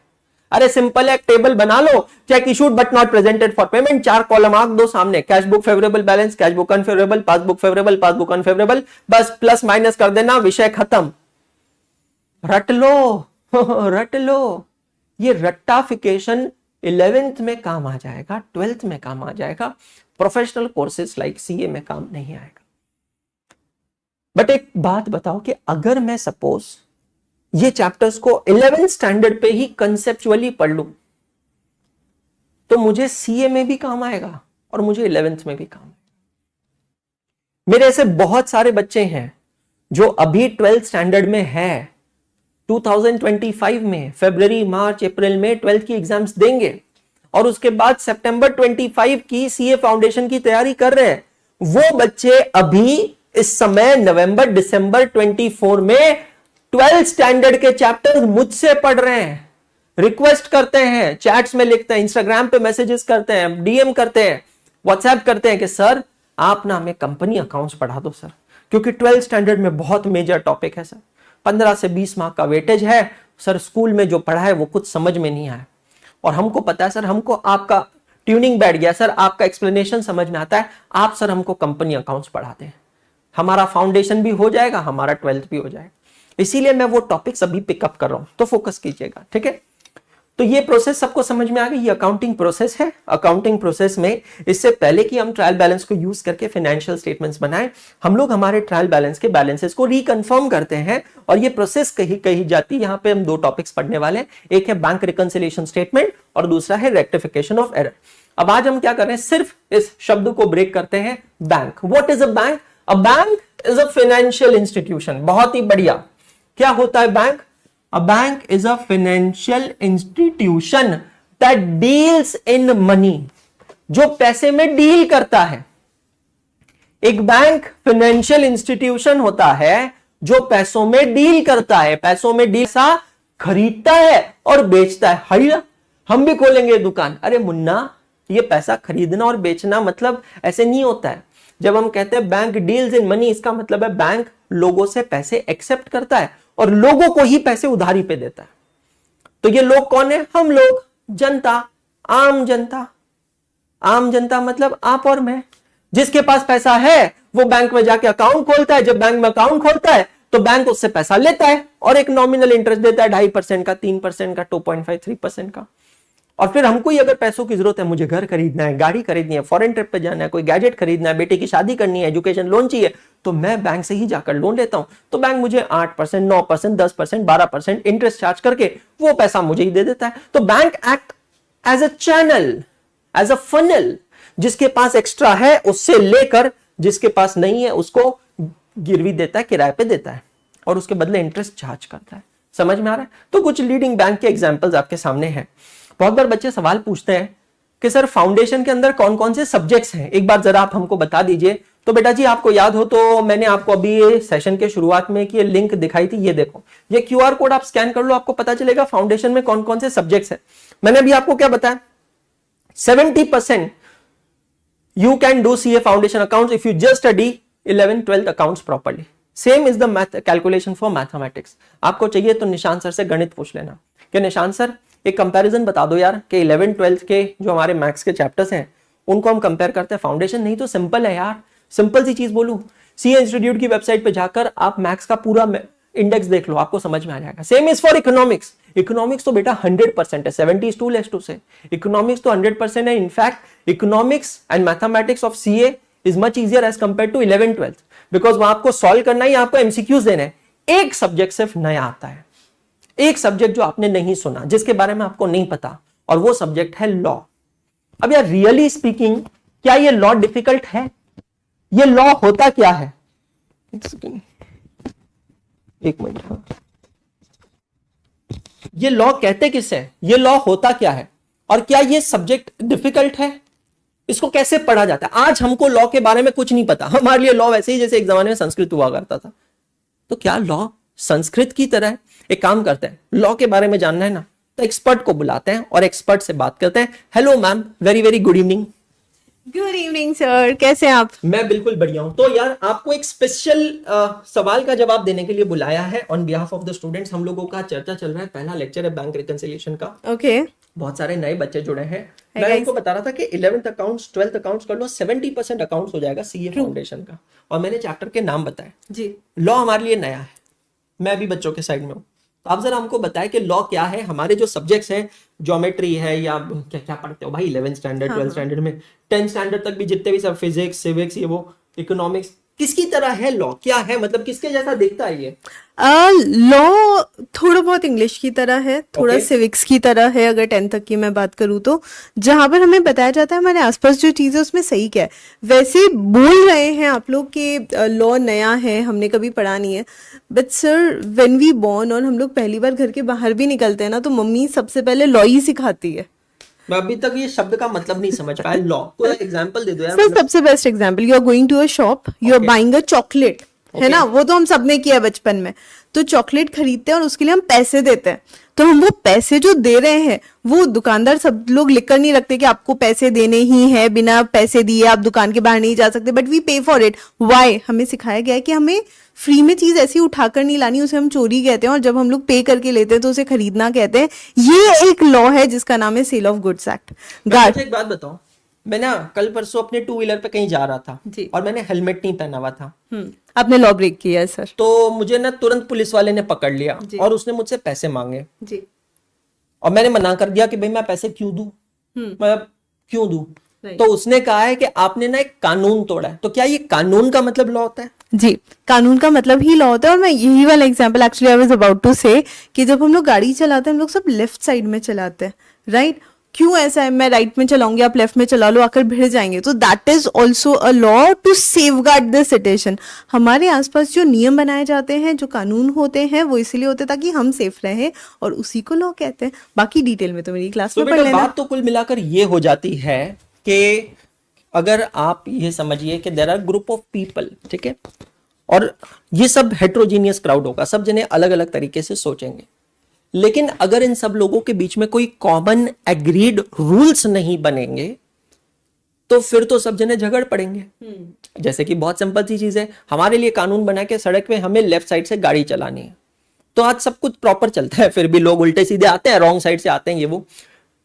A: अरे सिंपल है, एक टेबल बना लो, cheque issued but not presented for payment, 4 column आंक दो सामने, cash book favourable balance, cash book unfavourable, passbook favourable, passbook unfavourable, बस प्लस माइनस कर देना, विषय खत्म। रट लो रट लो। ये रट्टाफिकेशन 11th में काम आ जाएगा, 12th में काम आ जाएगा, प्रोफेशनल कोर्सेज लाइक सीए में काम नहीं आएगा। बट एक बात बताओ कि अगर मैं सपोज ये चैप्टर्स को 11th स्टैंडर्ड पे ही कंसेप्चुअली पढ़ लूं, तो मुझे सीए में भी काम आएगा और मुझे 11th में भी काम आएगा। मेरे ऐसे बहुत सारे बच्चे हैं जो अभी 12th स्टैंडर्ड में है, 2025 में फरवरी, मार्च, अप्रैल में 12th की एग्जाम्स देंगे और उसके बाद सितंबर 25 की सीए फाउंडेशन की तैयारी कर रहे हैं। वो बच्चे अभी इस समय नवंबर, दिसंबर 24 में 12th स्टैंडर्ड के चैप्टर्स मुझसे पढ़ रहे हैं, रिक्वेस्ट करते हैं, चैट्स में लिखते हैं, इंस्टाग्राम पे मैसेजेस करते हैं, डीएम करते हैं, व्हाट्सएप करते हैं कि सर आप ना हमें कंपनी अकाउंट्स पढ़ा दो सर, क्योंकि 12th स्टैंडर्ड में बहुत मेजर टॉपिक है सर, 15 से 20 मार्क का वेटेज है सर, स्कूल में जो पढ़ा है वो कुछ समझ में नहीं आया और हमको पता है सर, हमको आपका ट्यूनिंग बैठ गया सर, आपका एक्सप्लेनेशन समझ में आता है, आप सर हमको कंपनी अकाउंट्स पढ़ाते हैं, हमारा फाउंडेशन भी हो जाएगा, हमारा 12th भी हो जाएगा। इसीलिए मैं वो टॉपिक्स अभी पिकअप कर रहा हूं, तो फोकस कीजिएगा, ठीक है। तो ये प्रोसेस सबको समझ में आ गई, ये अकाउंटिंग प्रोसेस है। अकाउंटिंग प्रोसेस में इससे पहले कि हम ट्रायल बैलेंस को यूज करके फाइनेंशियल स्टेटमेंट्स बनाएं, हम लोग हमारे ट्रायल बैलेंस के बैलेंसेस को रिकन्फर्म करते हैं और ये प्रोसेस कही जाती है। यहाँ पे हम 2 टॉपिक्स पढ़ने वाले हैं, एक है बैंक रिकंसिलिएशन स्टेटमेंट और दूसरा है रेक्टिफिकेशन ऑफ एरर। अब आज हम क्या कर रहे हैं, सिर्फ इस शब्द को ब्रेक करते हैं, bank. What is a bank? A bank is a financial institution. बहुत ही बढ़िया। क्या होता है bank? A bank is a financial institution that deals in money, जो पैसे में डील करता है। एक बैंक फाइनेंशियल इंस्टीट्यूशन होता है जो पैसों में डील करता है, पैसों में डील सा खरीदता है और बेचता है। हाइया, हम भी खोलेंगे दुकान। अरे मुन्ना, ये पैसा खरीदना और बेचना मतलब ऐसे नहीं होता है। जब हम कहते हैं बैंक डील्स इन मनी, इसका मतलब है बैंक लोगों से पैसे एक्सेप्ट करता है और लोगों को ही पैसे उधारी पे देता है। तो ये लोग कौन है? हम लोग, जनता, आम जनता। आम जनता मतलब आप और मैं। जिसके पास पैसा है वो बैंक में जाके अकाउंट खोलता है। जब बैंक में अकाउंट खोलता है तो बैंक उससे पैसा लेता है और एक नॉमिनल इंटरेस्ट देता है, 2.5% का, 3% का, 2.5, 3% का। और फिर हमको ही अगर पैसों की जरूरत है, मुझे घर खरीदना है, गाड़ी खरीदनी है, फॉरेन ट्रिप पे जाना है, कोई गैजेट खरीदना है, बेटे की शादी करनी है, एजुकेशन लोन चाहिए, तो मैं बैंक से ही जाकर लोन लेता हूं। तो बैंक मुझे 8%, 9%, 10%, 12% इंटरेस्ट चार्ज करके वो पैसा मुझे ही दे देता है। तो bank act as a channel, as a funnel. जिसके पास एक्स्ट्रा है उससे लेकर जिसके पास नहीं है उसको गिरवी देता है, किराए पे देता है और उसके बदले इंटरेस्ट चार्ज करता है। समझ में आ रहा है? तो कुछ लीडिंग बैंक के एग्जांपल्स आपके सामने हैं। बहुत बार बच्चे सवाल पूछते हैं कि सर फाउंडेशन के अंदर कौन कौन से सब्जेक्ट्स हैं, एक बार जरा आप हमको बता दीजिए। तो बेटा जी, आपको याद हो तो मैंने आपको अभी ये सेशन के शुरुआत में कि ये लिंक दिखाई थी, ये देखो, ये क्यूआर कोड आप स्कैन कर लो, आपको पता चलेगा फाउंडेशन में कौन कौन से सब्जेक्ट्स हैं। मैंने अभी आपको क्या बताया? 70% you can do CA foundation accounts if you just study 11th 12th accounts properly. Same is the math calculation for mathematics. आपको चाहिए तो निशान सर से गणित पूछ लेना कि निशान सर एक कंपैरिजन बता दो यार कि 11th 12th के जो हमारे मैथ्स के चैप्टर्स हैं उनको हम कंपेयर करते हैं फाउंडेशन। नहीं तो सिंपल है यार, सिंपल सी चीज बोलूं, सीए इंस्टीट्यूट की वेबसाइट पे जाकर आप मैथ्स का पूरा इंडेक्स देख लो, आपको समझ में आ जाएगा। Same is for economics. Economics तो बेटा 100% है, 70:2 से। इकोनॉमिक्स तो 100% है। In fact economics and mathematics of CA is much easier as compare to 11th 12th, because वहां आपको सॉल्व करना ही, आपको एमसीक्यूज देने हैं। एक सब्जेक्ट सिर्फ नया आता है, एक सब्जेक्ट जो आपने नहीं सुना, जिसके बारे में आपको नहीं पता, और वो सब्जेक्ट है लॉ। अब यार रियली स्पीकिंग, क्या ये लॉ डिफिकल्ट है? ये लॉ होता क्या है? एक मिनट, हाँ। ये लॉ कहते किसे? ये लॉ होता क्या है और क्या ये सब्जेक्ट डिफिकल्ट है? इसको कैसे पढ़ा जाता है? आज हमको लॉ के बारे में कुछ नहीं पता। हमारे लिए लॉ वैसे ही जैसे एक जमाने में संस्कृत हुआ करता था। तो क्या लॉ संस्कृत की तरह है? एक काम करते हैं, लॉ के बारे में जानना है ना, तो एक्सपर्ट को बुलाते हैं और एक्सपर्ट से बात करते हैं। Hello ma'am, very very good evening.
B: Good evening sir, कैसे हैं आप?
A: मैं बिल्कुल बढ़िया हूं। तो यार आपको एक स्पेशल सवाल का जवाब देने के लिए बुलाया है on behalf of the students. हम लोगों का चर्चा चल रहा है, पहला लेक्चर है बैंक रिकंसिलिएशन का।
B: ओके।
A: बहुत सारे नए बच्चे जुड़े हैं। मैं उनको बता रहा था कि 11th अकाउंट्स 12th अकाउंट्स कर लो, 70% अकाउंट्स हो जाएगा सीए फाउंडेशन का। और मैंने चैप्टर के नाम बताए
B: जी।
A: लॉ हमारे लिए नया है, मैं भी बच्चों के साइड में हूँ। तो आप जरा हमको बताएं कि लॉ क्या है। हमारे जो सब्जेक्ट्स हैं, ज्योमेट्री है या क्या क्या पढ़ते हो भाई 11th स्टैंडर्ड 12th स्टैंडर्ड में, 10th स्टैंडर्ड तक भी जितने भी सब फिजिक्स, सिविक्स, ये वो इकोनॉमिक्स, किसकी तरह है लॉ? क्या है, मतलब किसके जैसा दिखता है ये?
B: लॉ थोड़ा बहुत इंग्लिश की तरह है, थोड़ा
A: Okay.
B: सिविक्स की तरह है। अगर 10th तक की मैं बात करूँ तो जहां पर हमें बताया जाता है हमारे आसपास जो चीज़ है उसमें सही क्या है। वैसे बोल रहे हैं आप लोग कि लॉ नया है, हमने कभी पढ़ा नहीं है, but sir when we born और हम लोग पहली बार घर के बाहर भी निकलते हैं ना, तो मम्मी सबसे पहले लॉ ही सिखाती है।
A: मैं अभी तक ये शब्द का मतलब नहीं समझ पाया। लॉ कोई एग्जांपल दे दो यार।
B: सर सबसे best example, you are going to a shop, you are buying a chocolate, है ना, वो तो हम सबने किया बचपन में। तो चॉकलेट खरीदते हैं और उसके लिए हम पैसे देते हैं। तो हम वो पैसे जो दे रहे हैं, वो दुकानदार सब लोग लिख कर नहीं रखते कि आपको पैसे देने ही है, बिना पैसे दिए आप दुकान के बाहर नहीं जा सकते, बट वी पे फॉर इट। व्हाई? हमें सिखाया गया है कि हमें फ्री में चीज ऐसी उठाकर नहीं लानी, उसे हम चोरी कहते हैं, और जब हम लोग पे करके लेते हैं तो उसे खरीदना कहते हैं। ये एक लॉ है जिसका नाम है सेल ऑफ गुड्स एक्ट।
A: मुझे एक बात बताओ, मैं ना कल परसों अपने 2 व्हीलर पे कहीं जा रहा था
B: जी।
A: और मैंने हेलमेट नहीं पहना हुआ था।
B: आपने लॉ ब्रेक किया है सर।
A: तो मुझे ना तुरंत पुलिस वाले ने पकड़ लिया और उसने मुझसे पैसे मांगे
B: जी।
A: और मैंने मना कर दिया कि भाई मैं पैसे क्यों दूं, मतलब क्यों दूं।
B: Right.
A: तो उसने कहा है कि आपने ना एक कानून तोड़ा है। तो क्या ये कानून का मतलब लॉ होता है?
B: जी, कानून का मतलब ही लॉ होता है। और मैं यही वाला example actually I was about to say कि जब हम लोग गाड़ी चलाते हैं हम लोग सब लेफ्ट साइड में चलाते हैं, राइट? क्यों ऐसा है? मैं राइट में चलाऊंगी, आप लेफ्ट में चला लो, आकर भिड़ जाएंगे। तो that is also a law to safeguard the situation. हमारे आसपास जो नियम बनाए जाते हैं, जो कानून होते हैं, वो इसलिए होते हैं ताकि हम सेफ रहें, और उसी को लॉ कहते हैं। बाकी डिटेल में तो मेरी क्लास में पढ़ लेना।
A: बात तो कुल मिलाकर ये हो जाती है कि अगर आप ये समझिए कि there are group of people, ठीक है, और ये सब हेट्रोजीनियस क्राउड होगा, सब जने अलग अलग तरीके से सोचेंगे, लेकिन अगर इन सब लोगों के बीच में कोई कॉमन एग्रीड रूल्स नहीं बनेंगे तो फिर तो सब जने झगड़ पड़ेंगे। जैसे कि बहुत सिंपल सी चीज है, हमारे लिए कानून बना के सड़क पे हमें लेफ्ट साइड से गाड़ी चलानी है, तो आज सब कुछ प्रॉपर चलता है, फिर भी लोग उल्टे सीधे आते हैं, रॉन्ग साइड से आते हैं ये वो।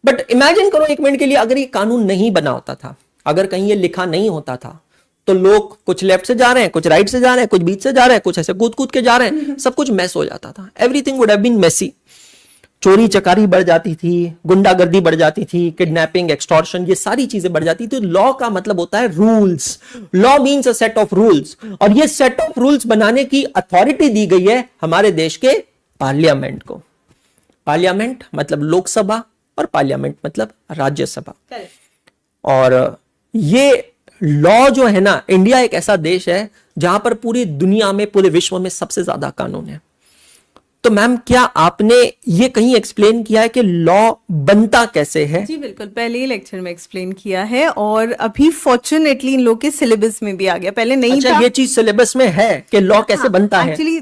A: बट इमेजिन करो एक मिनट के लिए, अगर ये कानून नहीं बना होता था, अगर कहीं ये लिखा नहीं होता था, तो लोग कुछ लेफ्ट से जा रहे हैं, कुछ राइट से जा रहे हैं, कुछ बीच से जा रहे हैं, कुछ ऐसे कूद कूद के जा रहे हैं, सब कुछ मैस हो जाता था। Everything would have been messy. चोरी चकारी बढ़ जाती थी, गुंडागर्दी बढ़ जाती थी, किडनैपिंग, एक्सटॉर्शन, ये सारी चीजें बढ़ जाती थी। लॉ का मतलब होता है rules. Law means a set of rules, और ये सेट ऑफ रूल्स बनाने की अथॉरिटी दी गई है हमारे देश के पार्लियामेंट को। पार्लियामेंट मतलब लोकसभा और पार्लियामेंट मतलब राज्यसभा। और ये लॉ जो है ना, इंडिया एक ऐसा देश है जहां पर पूरी दुनिया में, पूरे विश्व में सबसे ज्यादा कानून है। तो मैम, क्या आपने ये कहीं एक्सप्लेन किया है कि लॉ बनता कैसे है?
B: जी बिल्कुल, पहले ही लेक्चर में एक्सप्लेन किया है, और अभी फॉर्चुनेटली इन लोग के सिलेबस में भी आ गया, पहले नहीं
A: अच्छा,
B: था।
A: ये चीज सिलेबस में है कि लॉ कैसे बनता है?
B: एक्चुअली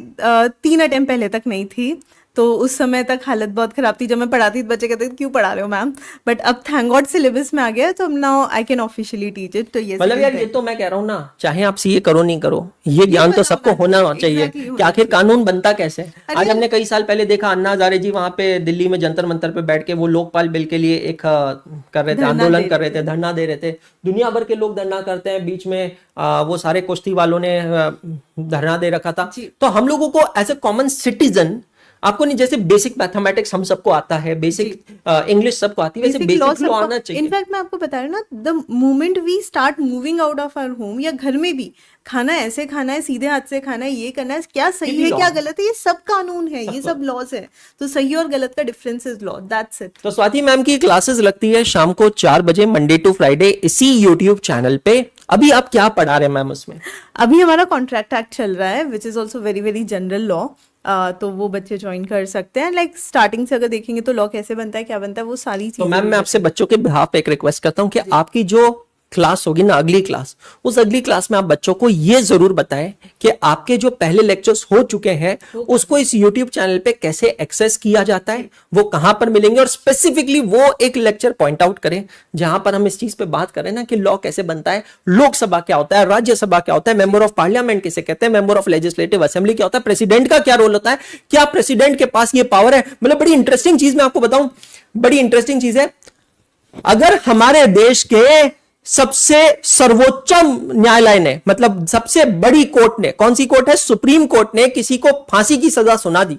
B: 3 अटेम्प्ट पहले तक नहीं थी, तो उस समय तक हालत बहुत खराब थी। जब मैं पढ़ाती थी बच्चे कहते थे क्यों पढ़ा रहे हो मैम, बट अब थैंक गॉड सिलेबस में आ गया है, तो अब now I can officially teach it. तो ये
A: मतलब यार, ये तो मैं कह रहा हूँ ना, चाहे आप सीए करो नहीं करो, ये ज्ञान तो सबको होना चाहिए कि आखिर कानून बनता कैसे है। आज हमने कई साल पहले देखा, अन्ना हजारे जी वहां पे दिल्ली में जंतर मंतर पे बैठ के वो लोकपाल बिल के लिए एक कर रहे थे, आंदोलन कर रहे थे, धरना दे रहे थे। दुनिया भर के लोग धरना करते हैं, बीच में वो सारे कुश्ती वालों ने धरना दे रखा था। तो हम लोगों को एज ए कॉमन सिटीजन, आपको नहीं, जैसे बेसिक मैथमेटिक्स हम सबको आता है, बेसिक इंग्लिश सबको आती है, वैसे बेसिक लॉ आना चाहिए।
B: इनफैक्ट मैं आपको बता रही हूँ ना, the moment we start moving out of our home या घर में भी, खाना ऐसे खाना है, सीधे हाथ से खाना है, ये करना है, क्या सही है क्या गलत है, ये सब कानून है, ये सब लॉज है। तो सही और गलत का difference is law, that's it.
A: तो स्वाति मैम की क्लासेस लगती है शाम को 4 बजे मंडे टू फ्राइडे इसी यूट्यूब चैनल पे। अभी आप क्या पढ़ा रहे हैं मैम उसमें?
B: अभी हमारा कॉन्ट्रैक्ट एक्ट चल रहा है, which is also very very general law. तो वो बच्चे ज्वाइन कर सकते हैं। लाइक स्टार्टिंग से अगर देखेंगे तो लॉ कैसे बनता है, क्या बनता है, वो सारी चीजें।
A: तो मैम, मैं आपसे बच्चों के बिहाफ पे एक रिक्वेस्ट करता हूँ कि आपकी जो क्लास होगी ना, अगली क्लास, उस अगली क्लास में आप बच्चों को ये जरूर बताएं कि आपके जो पहले लेक्चर्स हो चुके हैं उसको इस YouTube चैनल पे कैसे एक्सेस किया जाता है, वो कहां पर मिलेंगे, और स्पेसिफिकली वो एक लेक्चर पॉइंट आउट करें जहां पर हम इस चीज पे बात करें ना कि लॉ कैसे बनता है, लोकसभा क्या होता है, राज्यसभा क्या होता है, मेंबर ऑफ पार्लियामेंट किसे कहते हैं, मेंबर ऑफ लेजिस्लेटिव असेंबली क्या होता है, प्रेसिडेंट का क्या रोल होता है, क्या प्रेसिडेंट के पास ये पावर है। मतलब बड़ी इंटरेस्टिंग चीज मैं आपको बताऊं, बड़ी इंटरेस्टिंग चीज है। अगर हमारे देश के सबसे सर्वोच्चम न्यायालय ने, मतलब सबसे बड़ी कोर्ट ने, कौन सी कोर्ट है, सुप्रीम कोर्ट ने किसी को फांसी की सजा सुना दी,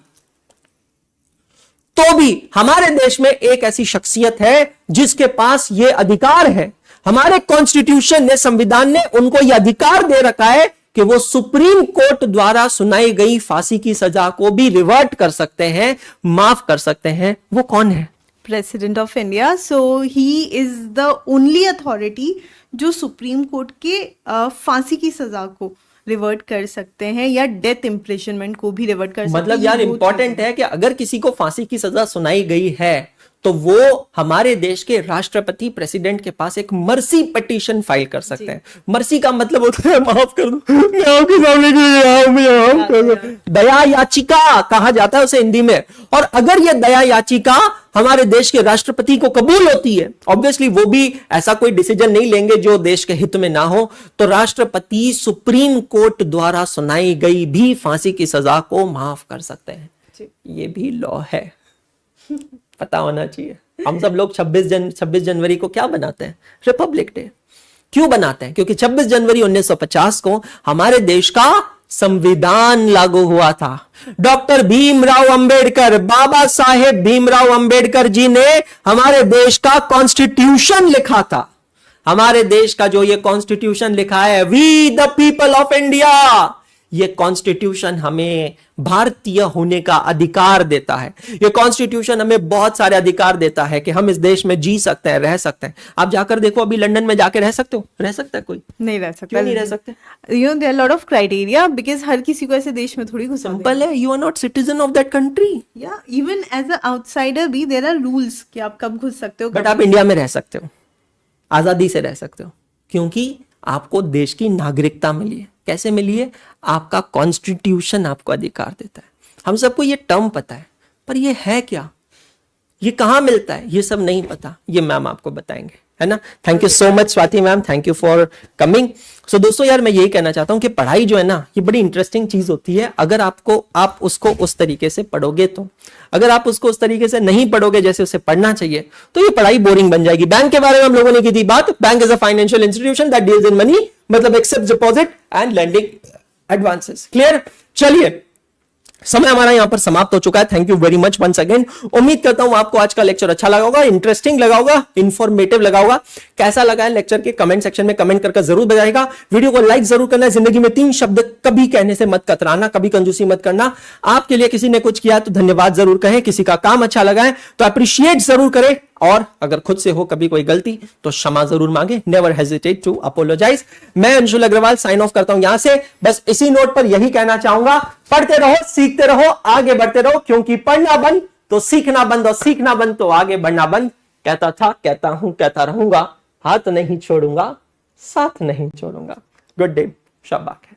A: तो भी हमारे देश में एक ऐसी शख्सियत है जिसके पास यह अधिकार है। हमारे कॉन्स्टिट्यूशन ने, संविधान ने उनको यह अधिकार दे रखा है कि वो सुप्रीम कोर्ट द्वारा सुनाई गई फांसी की सजा को भी रिवर्ट कर सकते हैं, माफ कर सकते हैं। वो कौन है?
B: President of India. So he is the only authority जो सुप्रीम कोर्ट के फांसी की सजा को रिवर्ट कर सकते हैं, या डेथ इम्प्रिजनमेंट को भी रिवर्ट कर सकते हैं।
A: मतलब यार इंपॉर्टेंट है कि अगर किसी को फांसी की सजा सुनाई गई है तो वो हमारे देश के राष्ट्रपति, प्रेसिडेंट के पास एक मर्सी पिटीशन फाइल कर सकते हैं। मर्सी का मतलब होता है माफ कर दो, मैं आपके सामने माफ कर दो, दया याचिका कहा जाता है उसे हिंदी में। और अगर ये दया याचिका हमारे देश के राष्ट्रपति को कबूल होती है, ऑब्वियसली वो भी ऐसा कोई डिसीजन नहीं लेंगे जो देश के हित में ना हो, तो राष्ट्रपति सुप्रीम कोर्ट द्वारा सुनाई गई भी फांसी की सजा को माफ कर सकते हैं। ये भी लॉ है, पता होना चाहिए। हम सब लोग 26 जनवरी को क्या बनाते हैं? Republic day. क्यों बनाते हैं? क्योंकि 26 जनवरी 1950 को हमारे देश का संविधान लागू हुआ था। डॉक्टर भीमराव अंबेडकर, बाबा साहेब भीमराव अंबेडकर जी ने हमारे देश का कॉन्स्टिट्यूशन लिखा था। हमारे देश का जो ये कॉन्स्टिट्यूशन लिखा है, we the people of India, ये कॉन्स्टिट्यूशन हमें भारतीय होने का अधिकार देता है। ये कॉन्स्टिट्यूशन हमें बहुत सारे अधिकार देता है कि हम इस देश में जी सकते हैं, रह सकते हैं। आप जाकर देखो, अभी लंदन में जाकर रह सकते हो? रह सकता है कोई?
B: नहीं रह सकता।
A: क्यों नहीं रह सकते?
B: You know there are lot of criteria, because हर किसी को ऐसे देश में थोड़ी घुसा
A: सिंपल है, you are not citizen of that country.
B: या इवन एज अ आउटसाइडर भी देयर आर रूल्स कि आप कब घुस सकते हो।
A: बट आप इंडिया में रह सकते हो, आजादी से रह सकते हो। क्योंकि आपको देश की नागरिकता मिली है। कैसे मिली है? आपका कॉन्स्टिट्यूशन आपको अधिकार देता है। हम सबको ये टर्म पता है, पर ये है क्या, ये कहां मिलता है, ये सब नहीं पता। ये मैम आपको बताएंगे, है ना। Thank you so much Swati ma'am, thank you for coming. So दोस्तों यार, मैं यही कहना चाहता हूं कि पढ़ाई जो है ना, ये बड़ी इंटरेस्टिंग चीज होती है अगर आप उसको उस तरीके से पढ़ोगे तो। अगर आप उसको उस तरीके से नहीं पढ़ोगे जैसे उसे पढ़ना चाहिए, तो ये पढ़ाई बोरिंग बन जाएगी। बैंक के बारे में हम लोगों ने की थी बात। Bank is a financial institution that deals in money, मतलब accept deposit and lending advances. Clear? चलिए, समय हमारा यहां पर समाप्त हो चुका है। Thank you very much once again. उम्मीद करता हूं आपको आज का लेक्चर अच्छा लगा होगा, इंटरेस्टिंग लगा होगा, इंफॉर्मेटिव लगा होगा। कैसा लगा है लेक्चर के कमेंट सेक्शन में कमेंट करके जरूर बताइएगा। वीडियो को लाइक जरूर करना है। जिंदगी में 3 शब्द कभी कहने से मत कतराना, कभी कंजूसी मत करना। आपके लिए किसी ने कुछ किया तो धन्यवाद जरूर कहें, किसी का काम अच्छा लगा है तो अप्रिशिएट जरूर करें, और अगर खुद से हो कभी कोई गलती तो क्षमा जरूर मांगे। Never hesitate to apologise. मैं अंशुल अग्रवाल साइन ऑफ करता हूं यहां से। बस इसी नोट पर यही कहना चाहूंगा, पढ़ते रहो, सीखते रहो, आगे बढ़ते रहो, क्योंकि पढ़ना बंद तो सीखना बंद, और सीखना बंद तो आगे बढ़ना बंद। कहता था, कहता हूं, कहता रहूंगा, हाथ नहीं छोड़ूंगा, साथ नहीं छोड़ूंगा। गुड डे, शाबाश।